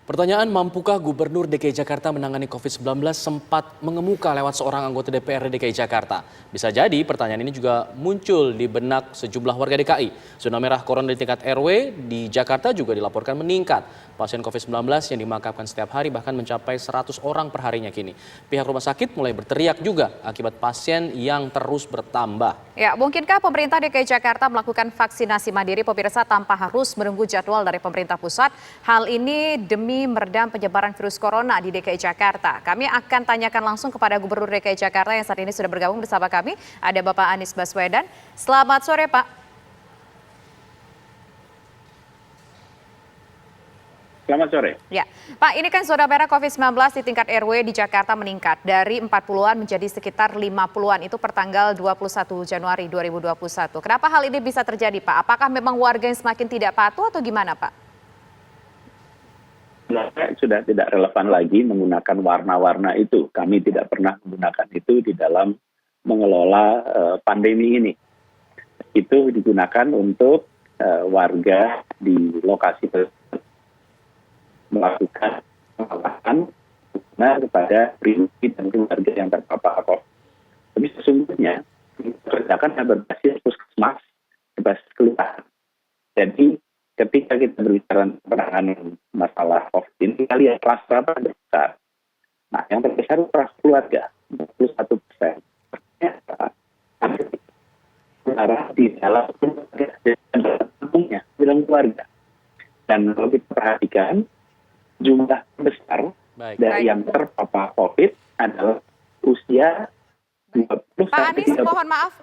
Pertanyaan mampukah Gubernur DKI Jakarta menangani COVID-19 sempat mengemuka lewat seorang anggota DPRD DKI Jakarta. Bisa jadi pertanyaan ini juga muncul di benak sejumlah warga DKI. Zona merah corona di tingkat RW di Jakarta juga dilaporkan meningkat. Pasien COVID-19 yang dimakamkan setiap hari bahkan mencapai 100 orang per harinya kini. Pihak rumah sakit mulai berteriak juga akibat pasien yang terus bertambah. Ya, mungkinkah pemerintah DKI Jakarta melakukan vaksinasi mandiri pemirsa tanpa harus menunggu jadwal dari pemerintah pusat? Hal ini demi meredam penyebaran virus corona di DKI Jakarta. Kami akan tanyakan langsung kepada Gubernur DKI Jakarta yang saat ini sudah bergabung bersama kami. Ada Bapak Anies Baswedan. Selamat sore, Pak. Selamat sore. Ya, Pak, ini kan zona merah COVID-19 di tingkat RW di Jakarta meningkat dari 40-an menjadi sekitar 50-an. Itu per tanggal 21 Januari 2021. Kenapa hal ini bisa terjadi, Pak? Apakah memang warga yang semakin tidak patuh atau gimana, Pak? Sudah tidak relevan lagi menggunakan warna-warna itu. Kami tidak pernah menggunakan itu di dalam mengelola pandemi ini. Itu digunakan untuk warga di lokasi tersebut melakukan pengawasan kepada pribadi dan keluarga yang terpapar COVID. Tapi sesungguhnya kerjakan yang berbasis puskesmas, berbasis kelurahan. Jadi ketika kita berbicara penanganan masalah COVID ini, kita lihat kluster apa yang besar. Nah, yang terbesar itu kluster keluarga, 21%. Ternyata ada di dalam keluarga dan dalam dalam keluarga. Dan kalau kita perhatikan, jumlah besar dari yang terpapar COVID adalah usia 20 Pak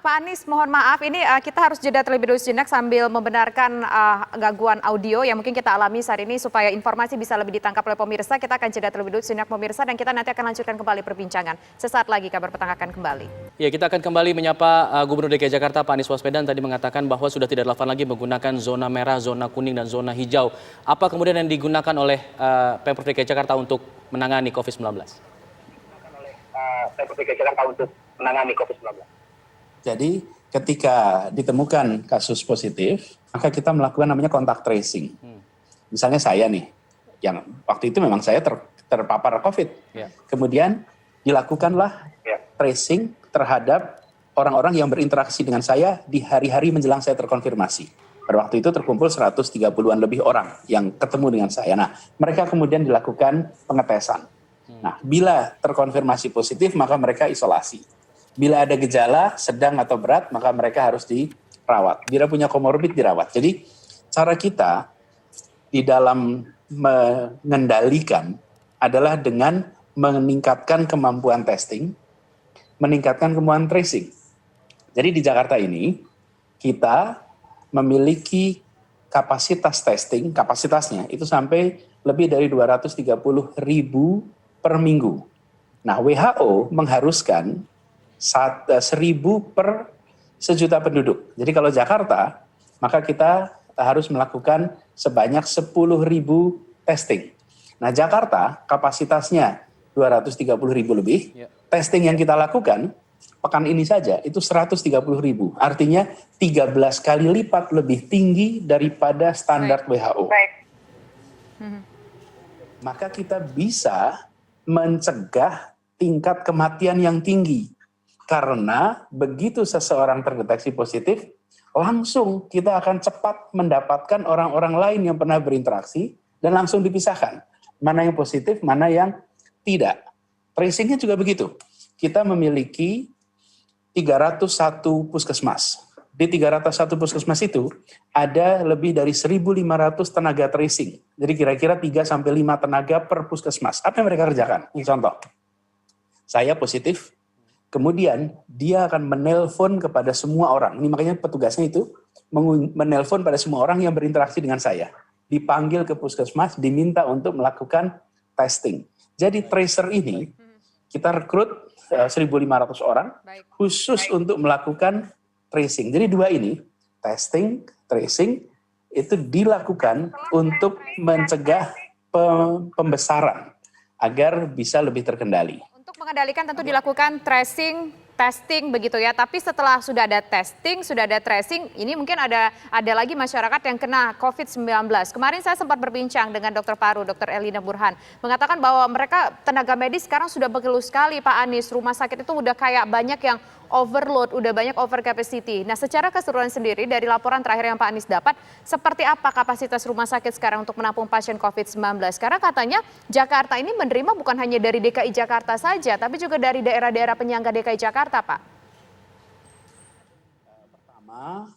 Anies, mohon maaf, ini kita harus jeda terlebih dahulu sejenak sambil membenarkan gangguan audio yang mungkin kita alami saat ini supaya informasi bisa lebih ditangkap oleh pemirsa. Kita akan jeda terlebih dahulu sejenak pemirsa dan kita nanti akan lanjutkan kembali perbincangan. Sesaat lagi Kabar Petang akan kembali. Ya, kita akan kembali menyapa Gubernur DKI Jakarta Pak Anies Baswedan tadi mengatakan bahwa sudah tidak relevan lagi menggunakan zona merah, zona kuning dan zona hijau. Apa kemudian yang digunakan oleh Pemprov DKI Jakarta untuk menangani COVID-19? Pemprov DKI Jakarta untuk menangani COVID-19. Jadi ketika ditemukan kasus positif, maka kita melakukan namanya kontak tracing. Misalnya saya nih, yang waktu itu memang saya terpapar COVID. Kemudian dilakukanlah tracing terhadap orang-orang yang berinteraksi dengan saya di hari-hari menjelang saya terkonfirmasi. Pada waktu itu terkumpul 130-an lebih orang yang ketemu dengan saya. Nah, mereka kemudian dilakukan pengetesan. Nah, bila terkonfirmasi positif, maka mereka isolasi. Bila ada gejala sedang atau berat, maka mereka harus dirawat. Bila punya komorbid, dirawat. Jadi cara kita di dalam mengendalikan adalah dengan meningkatkan kemampuan testing, meningkatkan kemampuan tracing. Jadi di Jakarta ini, kita memiliki kapasitas testing, kapasitasnya itu sampai lebih dari 230.000 per minggu. Nah, WHO mengharuskan 1.000 per sejuta penduduk. Jadi kalau Jakarta, maka kita harus melakukan sebanyak 10.000 testing. Nah, Jakarta kapasitasnya 230.000 lebih. Testing yang kita lakukan pekan ini saja itu 130.000. Artinya 13 kali lipat lebih tinggi daripada standar WHO. Maka kita bisa mencegah tingkat kematian yang tinggi. Karena begitu seseorang terdeteksi positif, langsung kita akan cepat mendapatkan orang-orang lain yang pernah berinteraksi dan langsung dipisahkan. Mana yang positif, mana yang tidak. Tracingnya juga begitu. Kita memiliki 301 puskesmas. Di 301 puskesmas itu ada lebih dari 1.500 tenaga tracing. Jadi kira-kira 3-5 tenaga per puskesmas. Apa yang mereka kerjakan? Ini contoh. Saya positif, kemudian dia akan menelpon kepada semua orang. Ini makanya petugasnya itu menelpon pada semua orang yang berinteraksi dengan saya. Dipanggil ke puskesmas, diminta untuk melakukan testing. Jadi tracer ini kita rekrut 1.500 orang khusus untuk melakukan tracing. Jadi dua ini, testing, tracing, itu dilakukan untuk mencegah pembesaran agar bisa lebih terkendali. Untuk mengendalikan tentu dilakukan tracing, testing begitu ya, tapi setelah sudah ada testing, sudah ada tracing, ini mungkin ada lagi masyarakat yang kena COVID-19. Kemarin saya sempat berbincang dengan dokter paru, Dr. Elina Burhan, mengatakan bahwa mereka tenaga medis sekarang sudah mengeluh sekali Pak Anies, rumah sakit itu udah kayak banyak yang overload, udah banyak over capacity. Nah, secara keseluruhan sendiri dari laporan terakhir yang Pak Anies dapat, seperti apa kapasitas rumah sakit sekarang untuk menampung pasien COVID-19? Karena katanya Jakarta ini menerima bukan hanya dari DKI Jakarta saja, tapi juga dari daerah-daerah penyangga DKI Jakarta, Pak. Pertama,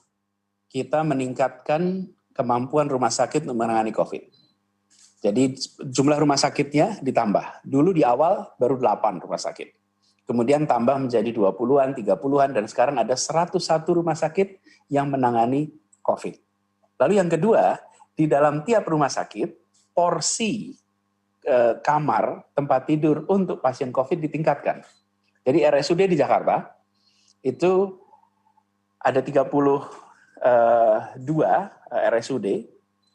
kita meningkatkan kemampuan rumah sakit untuk menangani COVID. Jadi jumlah rumah sakitnya ditambah. Dulu di awal baru 8 rumah sakit. Kemudian tambah menjadi 20-an, 30-an, dan sekarang ada 101 rumah sakit yang menangani COVID. Lalu yang kedua, di dalam tiap rumah sakit, porsi kamar, tempat tidur untuk pasien COVID ditingkatkan. Jadi RSUD di Jakarta, itu ada 32 RSUD,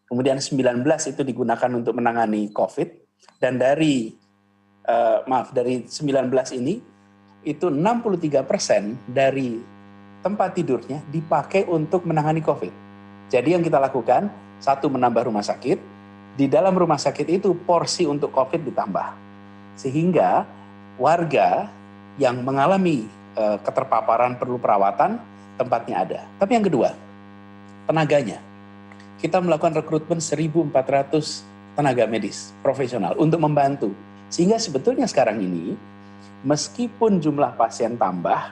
kemudian 19 itu digunakan untuk menangani COVID, dan dari 19 ini, itu 63% dari tempat tidurnya dipakai untuk menangani COVID. Jadi yang kita lakukan, satu menambah rumah sakit, di dalam rumah sakit itu porsi untuk COVID ditambah. Sehingga warga yang mengalami keterpaparan perlu perawatan, tempatnya ada. Tapi yang kedua, tenaganya. Kita melakukan rekrutmen 1.400 tenaga medis profesional untuk membantu. Sehingga sebetulnya sekarang ini, meskipun jumlah pasien tambah,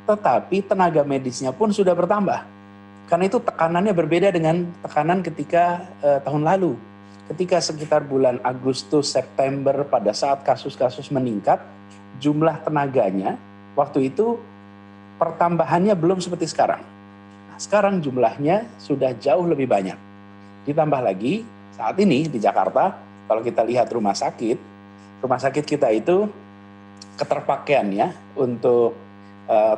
tetapi tenaga medisnya pun sudah bertambah. Karena itu tekanannya berbeda dengan tekanan ketika tahun lalu. Ketika sekitar bulan Agustus, September, pada saat kasus-kasus meningkat, jumlah tenaganya waktu itu pertambahannya belum seperti sekarang. Nah, sekarang jumlahnya sudah jauh lebih banyak. Ditambah lagi, saat ini di Jakarta, kalau kita lihat rumah sakit kita itu keterpakaiannya untuk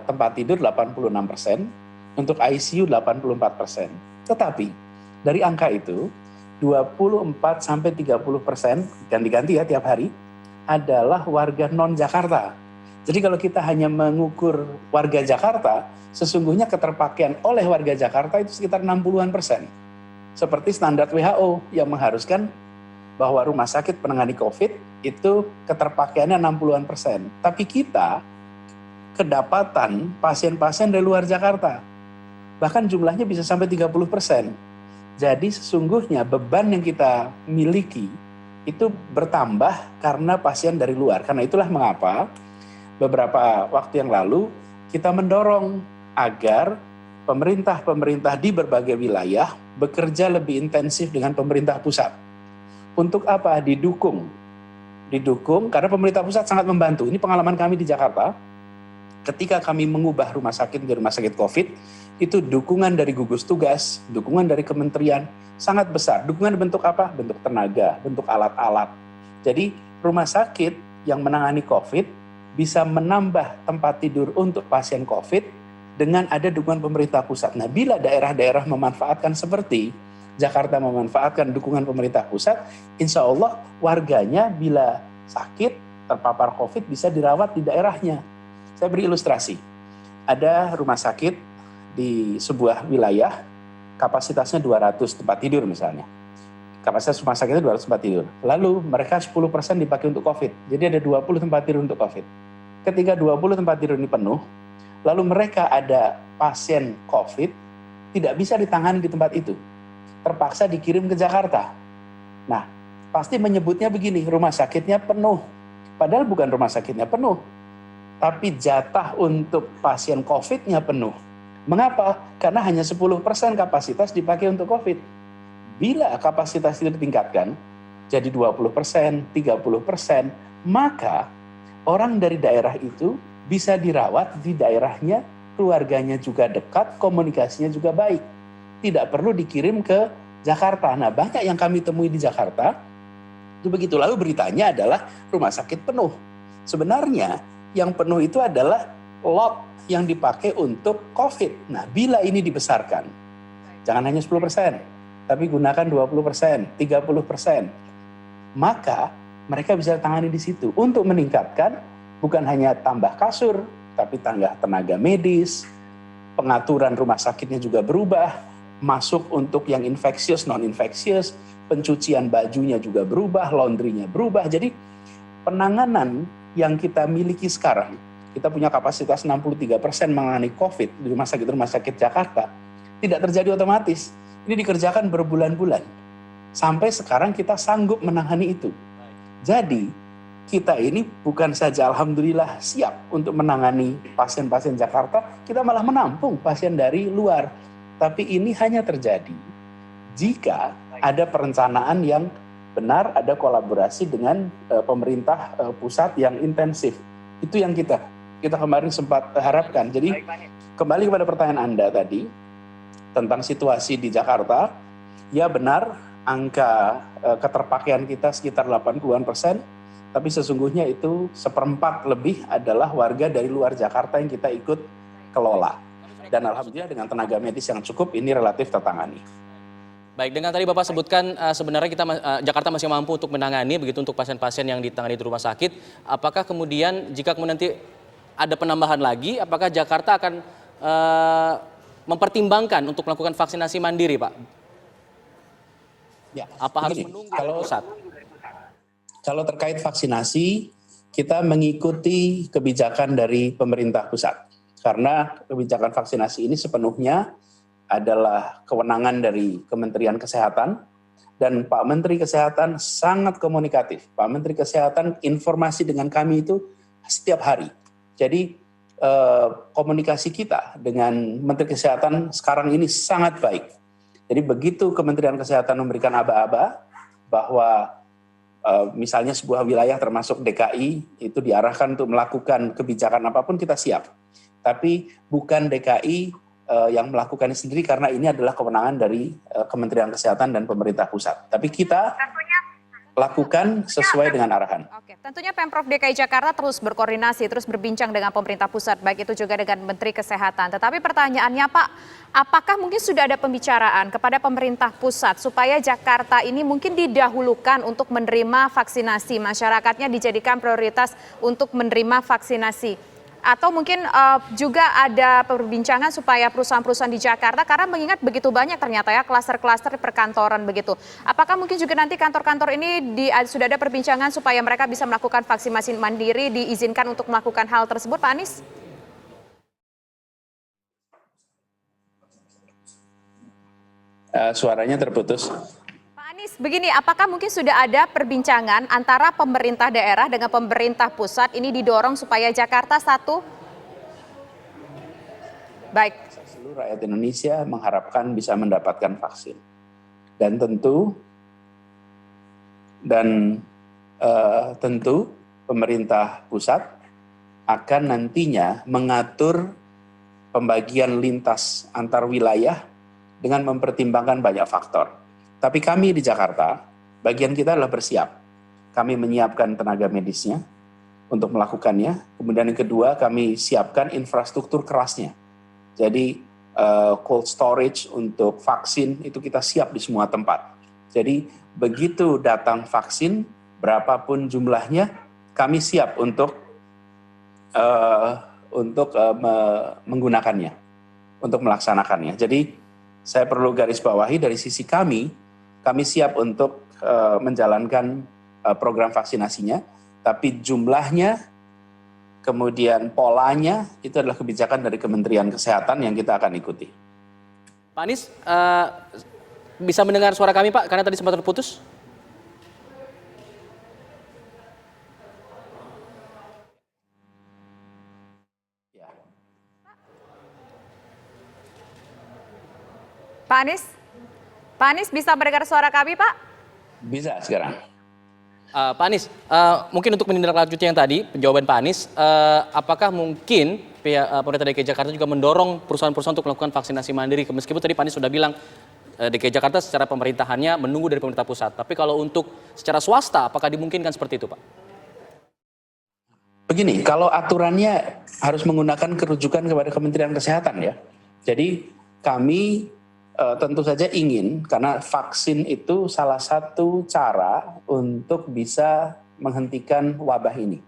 tempat tidur 86%, untuk ICU 84%. Tetapi dari angka itu 24-30% ganti-ganti ya tiap hari adalah warga non-Jakarta. Jadi kalau kita hanya mengukur warga Jakarta, sesungguhnya keterpakaian oleh warga Jakarta itu sekitar 60-an%. Seperti standar WHO yang mengharuskan bahwa rumah sakit penangani COVID itu keterpakaiannya 60-an%. Tapi kita kedapatan pasien-pasien dari luar Jakarta. Bahkan jumlahnya bisa sampai 30%. Jadi sesungguhnya beban yang kita miliki itu bertambah karena pasien dari luar. Karena itulah mengapa beberapa waktu yang lalu kita mendorong agar pemerintah-pemerintah di berbagai wilayah bekerja lebih intensif dengan pemerintah pusat. Untuk apa? Didukung karena pemerintah pusat sangat membantu. Ini pengalaman kami di Jakarta. Ketika kami mengubah rumah sakit menjadi rumah sakit COVID, itu dukungan dari gugus tugas, dukungan dari kementerian sangat besar. Dukungan bentuk apa? Bentuk tenaga, bentuk alat-alat. Jadi rumah sakit yang menangani COVID bisa menambah tempat tidur untuk pasien COVID dengan ada dukungan pemerintah pusat. Nah, bila daerah-daerah memanfaatkan seperti Jakarta memanfaatkan dukungan pemerintah pusat, insya Allah warganya bila sakit, terpapar COVID bisa dirawat di daerahnya. Saya beri ilustrasi. Ada rumah sakit di sebuah wilayah, kapasitasnya 200 tempat tidur misalnya. Kapasitas rumah sakitnya 200 tempat tidur. Lalu mereka 10% dipakai untuk COVID. Jadi ada 20 tempat tidur untuk COVID. Ketika 20 tempat tidur ini penuh, lalu mereka ada pasien COVID, tidak bisa ditangani di tempat itu. Terpaksa dikirim ke Jakarta. Nah, pasti menyebutnya begini, rumah sakitnya penuh. Padahal bukan rumah sakitnya penuh, tapi jatah untuk pasien COVID-nya penuh. Mengapa? Karena hanya 10% kapasitas dipakai untuk COVID. Bila kapasitas itu ditingkatkan, jadi 20%, 30%, maka orang dari daerah itu bisa dirawat di daerahnya, keluarganya juga dekat, komunikasinya juga baik. Tidak perlu dikirim ke Jakarta. Nah, banyak yang kami temui di Jakarta, itu begitu. Lalu beritanya adalah rumah sakit penuh. Sebenarnya yang penuh itu adalah lot yang dipakai untuk COVID. Nah, bila ini dibesarkan, jangan hanya 10%, tapi gunakan 20%, 30%, maka mereka bisa tangani di situ untuk meningkatkan bukan hanya tambah kasur, tapi tenaga medis, pengaturan rumah sakitnya juga berubah, masuk untuk yang infeksius, non-infeksius, pencucian bajunya juga berubah, laundry-nya berubah. Jadi penanganan yang kita miliki sekarang, kita punya kapasitas 63% menangani COVID di rumah sakit Jakarta, tidak terjadi otomatis. Ini dikerjakan berbulan-bulan. Sampai sekarang kita sanggup menangani itu. Jadi kita ini bukan saja alhamdulillah siap untuk menangani pasien-pasien Jakarta, kita malah menampung pasien dari luar. Tapi ini hanya terjadi jika ada perencanaan yang benar, ada kolaborasi dengan pemerintah pusat yang intensif. Itu yang kita kemarin sempat harapkan. Jadi kembali kepada pertanyaan Anda tadi tentang situasi di Jakarta, ya benar angka keterpakaian kita sekitar 80%, tapi sesungguhnya itu 1/4 lebih adalah warga dari luar Jakarta yang kita ikut kelola. Dan alhamdulillah dengan tenaga medis yang cukup ini relatif tertangani. Baik, dengan tadi Bapak sebutkan sebenarnya Jakarta masih mampu untuk menangani begitu untuk pasien-pasien yang ditangani di rumah sakit. Apakah kemudian jika nanti ada penambahan lagi, apakah Jakarta akan mempertimbangkan untuk melakukan vaksinasi mandiri, Pak? Ya, apa harus menunggu pusat? Kalau terkait vaksinasi, kita mengikuti kebijakan dari pemerintah pusat. Karena kebijakan vaksinasi ini sepenuhnya adalah kewenangan dari Kementerian Kesehatan, dan Pak Menteri Kesehatan sangat komunikatif. Pak Menteri Kesehatan informasi dengan kami itu setiap hari. Jadi komunikasi kita dengan Menteri Kesehatan sekarang ini sangat baik. Jadi begitu Kementerian Kesehatan memberikan aba-aba bahwa misalnya sebuah wilayah termasuk DKI itu diarahkan untuk melakukan kebijakan apapun, kita siap. Tapi bukan DKI yang melakukannya sendiri karena ini adalah kewenangan dari Kementerian Kesehatan dan pemerintah pusat. Tapi kita lakukan sesuai dengan arahan. Oke, tentunya Pemprov DKI Jakarta terus berkoordinasi, terus berbincang dengan pemerintah pusat, baik itu juga dengan Menteri Kesehatan. Tetapi pertanyaannya Pak, apakah mungkin sudah ada pembicaraan kepada pemerintah pusat supaya Jakarta ini mungkin didahulukan untuk menerima vaksinasi, masyarakatnya dijadikan prioritas untuk menerima vaksinasi? Atau mungkin juga ada perbincangan supaya perusahaan-perusahaan di Jakarta, karena mengingat begitu banyak ternyata ya klaster-klaster perkantoran begitu. Apakah mungkin juga nanti kantor-kantor ini sudah ada perbincangan supaya mereka bisa melakukan vaksinasi mandiri, diizinkan untuk melakukan hal tersebut, Pak Anies? Suaranya terputus. Begini, apakah mungkin sudah ada perbincangan antara pemerintah daerah dengan pemerintah pusat ini didorong supaya Jakarta satu? Baik. Seluruh rakyat Indonesia mengharapkan bisa mendapatkan vaksin. Dan tentu pemerintah pusat akan nantinya mengatur pembagian lintas antar wilayah dengan mempertimbangkan banyak faktor. Tapi kami di Jakarta, bagian kita adalah bersiap. Kami menyiapkan tenaga medisnya untuk melakukannya. Kemudian yang kedua, kami siapkan infrastruktur kerasnya. Jadi cold storage untuk vaksin itu kita siap di semua tempat. Jadi begitu datang vaksin, berapapun jumlahnya, kami siap untuk menggunakannya, untuk melaksanakannya. Jadi saya perlu garis bawahi dari sisi kami siap untuk menjalankan program vaksinasinya, tapi jumlahnya, kemudian polanya, itu adalah kebijakan dari Kementerian Kesehatan yang kita akan ikuti. Pak Anies, bisa mendengar suara kami Pak, karena tadi sempat terputus? Pak Anies bisa mendengar suara kami, Pak? Bisa sekarang. Pak Anies, mungkin untuk menindaklanjuti yang tadi, jawaban Pak Anies, apakah mungkin pihak pemerintah DKI Jakarta juga mendorong perusahaan-perusahaan untuk melakukan vaksinasi mandiri? Meskipun tadi Pak Anies sudah bilang DKI Jakarta secara pemerintahannya menunggu dari pemerintah pusat. Tapi kalau untuk secara swasta, apakah dimungkinkan seperti itu, Pak? Begini, kalau aturannya harus menggunakan kerujukan kepada Kementerian Kesehatan ya. Jadi kami tentu saja ingin, karena vaksin itu salah satu cara untuk bisa menghentikan wabah ini.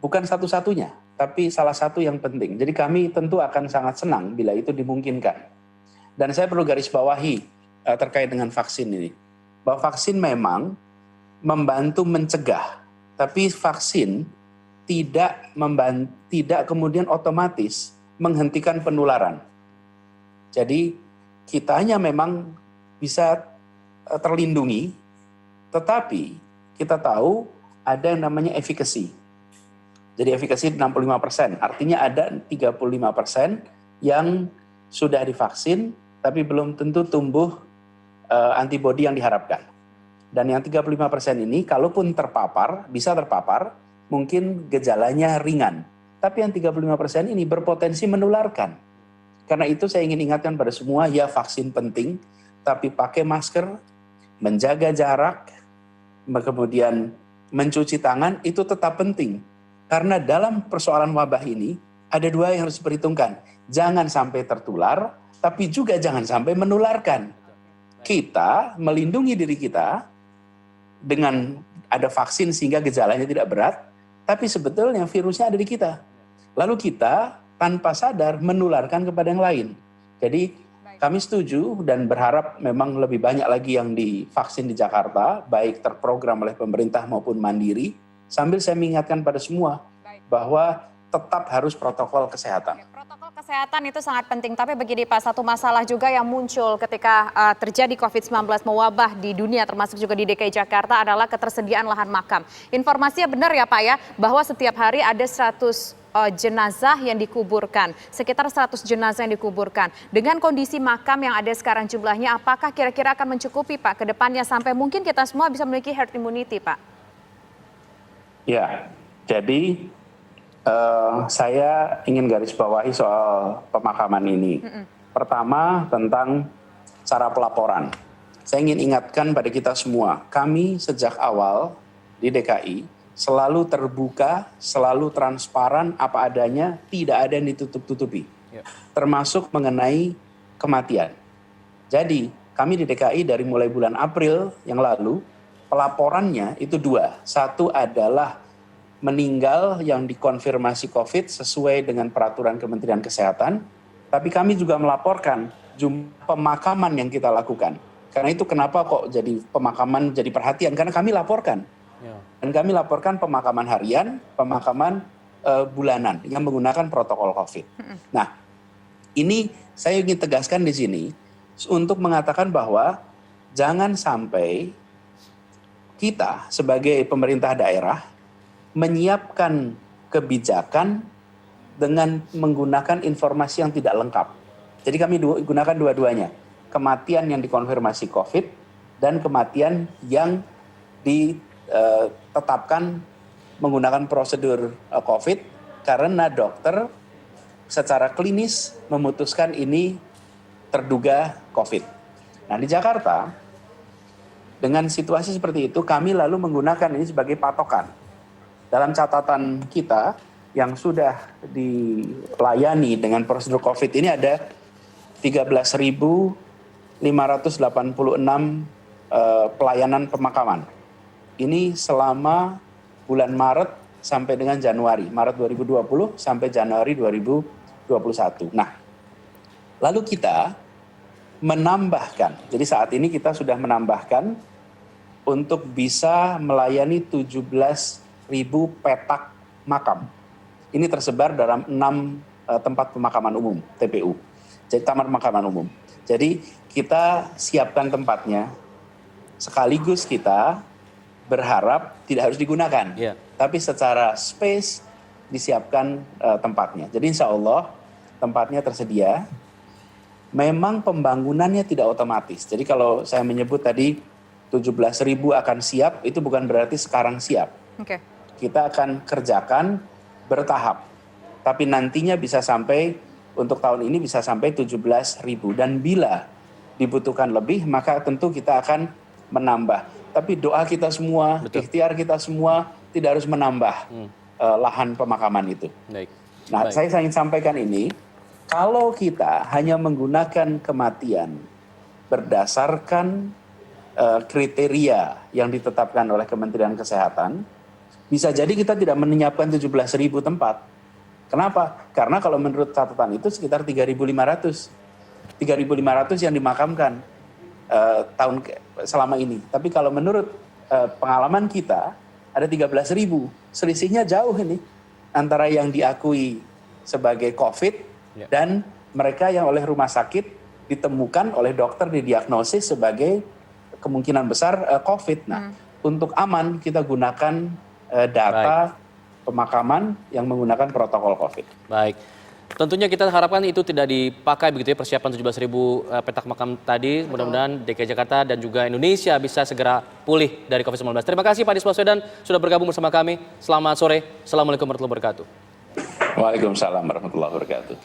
Bukan satu-satunya, tapi salah satu yang penting. Jadi kami tentu akan sangat senang bila itu dimungkinkan. Dan saya perlu garis bawahi terkait dengan vaksin ini. Bahwa vaksin memang membantu mencegah, tapi vaksin tidak kemudian otomatis menghentikan penularan. Jadi kitanya memang bisa terlindungi, tetapi kita tahu ada yang namanya efficacy. Jadi efficacy 65%, artinya ada 35% yang sudah divaksin, tapi belum tentu tumbuh antibodi yang diharapkan. Dan yang 35% ini, kalaupun terpapar, bisa terpapar, mungkin gejalanya ringan. Tapi yang 35% ini berpotensi menularkan. Karena itu saya ingin ingatkan pada semua, ya vaksin penting, tapi pakai masker, menjaga jarak, kemudian mencuci tangan, itu tetap penting. Karena dalam persoalan wabah ini, ada dua yang harus diperhitungkan. Jangan sampai tertular, tapi juga jangan sampai menularkan. Kita melindungi diri kita dengan ada vaksin sehingga gejalanya tidak berat, tapi sebetulnya virusnya ada di kita. Lalu kita tanpa sadar menularkan kepada yang lain. Jadi kami setuju dan berharap memang lebih banyak lagi yang divaksin di Jakarta, baik terprogram oleh pemerintah maupun mandiri, sambil saya mengingatkan pada semua bahwa tetap harus protokol kesehatan. Protokol kesehatan itu sangat penting, tapi begini Pak, satu masalah juga yang muncul ketika terjadi COVID-19 mewabah di dunia, termasuk juga di DKI Jakarta, adalah ketersediaan lahan makam. Informasinya benar ya Pak ya, bahwa setiap hari ada 100 jenazah yang dikuburkan, sekitar 100 jenazah yang dikuburkan. Dengan kondisi makam yang ada sekarang jumlahnya, apakah kira-kira akan mencukupi Pak ke depannya sampai mungkin kita semua bisa memiliki herd immunity Pak? Ya, jadi saya ingin garis bawahi soal pemakaman ini. Pertama tentang cara pelaporan. Saya ingin ingatkan pada kita semua, kami sejak awal di DKI selalu terbuka, selalu transparan apa adanya, tidak ada yang ditutup-tutupi. Termasuk mengenai kematian. Jadi kami di DKI dari mulai bulan April yang lalu, pelaporannya itu dua. Satu adalah meninggal yang dikonfirmasi COVID sesuai dengan peraturan Kementerian Kesehatan, tapi kami juga melaporkan jumlah pemakaman yang kita lakukan. Karena itu kenapa kok jadi pemakaman jadi perhatian, karena kami laporkan. Dan kami laporkan pemakaman harian, pemakaman bulanan yang menggunakan protokol COVID. Nah, ini saya ingin tegaskan di sini untuk mengatakan bahwa jangan sampai kita sebagai pemerintah daerah menyiapkan kebijakan dengan menggunakan informasi yang tidak lengkap. Jadi kami gunakan dua-duanya. Kematian yang dikonfirmasi COVID dan kematian yang ditetapkan menggunakan prosedur COVID karena dokter secara klinis memutuskan ini terduga COVID. Nah di Jakarta, dengan situasi seperti itu kami lalu menggunakan ini sebagai patokan. Dalam catatan kita yang sudah dilayani dengan prosedur COVID ini ada 13.586 pelayanan pemakaman. Ini selama bulan Maret sampai dengan Januari. Maret 2020 sampai Januari 2021. Nah, lalu kita menambahkan. Jadi saat ini kita sudah menambahkan untuk bisa melayani 17.000 petak makam. Ini tersebar dalam 6 tempat pemakaman umum, TPU. Jadi taman pemakaman umum. Jadi kita siapkan tempatnya, sekaligus kita berharap tidak harus digunakan. Tapi secara space disiapkan tempatnya. Jadi insya Allah tempatnya tersedia. Memang pembangunannya tidak otomatis. Jadi kalau saya menyebut tadi 17.000 akan siap, itu bukan berarti sekarang siap. Kita akan kerjakan bertahap. Tapi nantinya bisa sampai, untuk tahun ini bisa sampai 17.000. Dan bila dibutuhkan lebih, maka tentu kita akan menambah. Tapi doa kita semua, ikhtiar kita semua tidak harus menambah lahan pemakaman itu. Nah, saya ingin sampaikan ini, kalau kita hanya menggunakan kematian berdasarkan kriteria yang ditetapkan oleh Kementerian Kesehatan, bisa jadi kita tidak menyiapkan 17.000 tempat. Kenapa? Karena kalau menurut catatan itu sekitar 3.500 yang dimakamkan selama ini. Tapi kalau menurut pengalaman kita ada 13.000. Selisihnya jauh ini antara yang diakui sebagai COVID dan mereka yang oleh rumah sakit ditemukan oleh dokter didiagnosis sebagai kemungkinan besar COVID. Nah, untuk aman kita gunakan data pemakaman yang menggunakan protokol COVID. Baik. Tentunya kita harapkan itu tidak dipakai begitu ya, persiapan 17.000 petak makam tadi. Mudah-mudahan DKI Jakarta dan juga Indonesia bisa segera pulih dari COVID-19. Terima kasih Pak Anies Baswedan sudah bergabung bersama kami. Selamat sore. Assalamualaikum warahmatullahi wabarakatuh. Waalaikumsalam warahmatullahi wabarakatuh.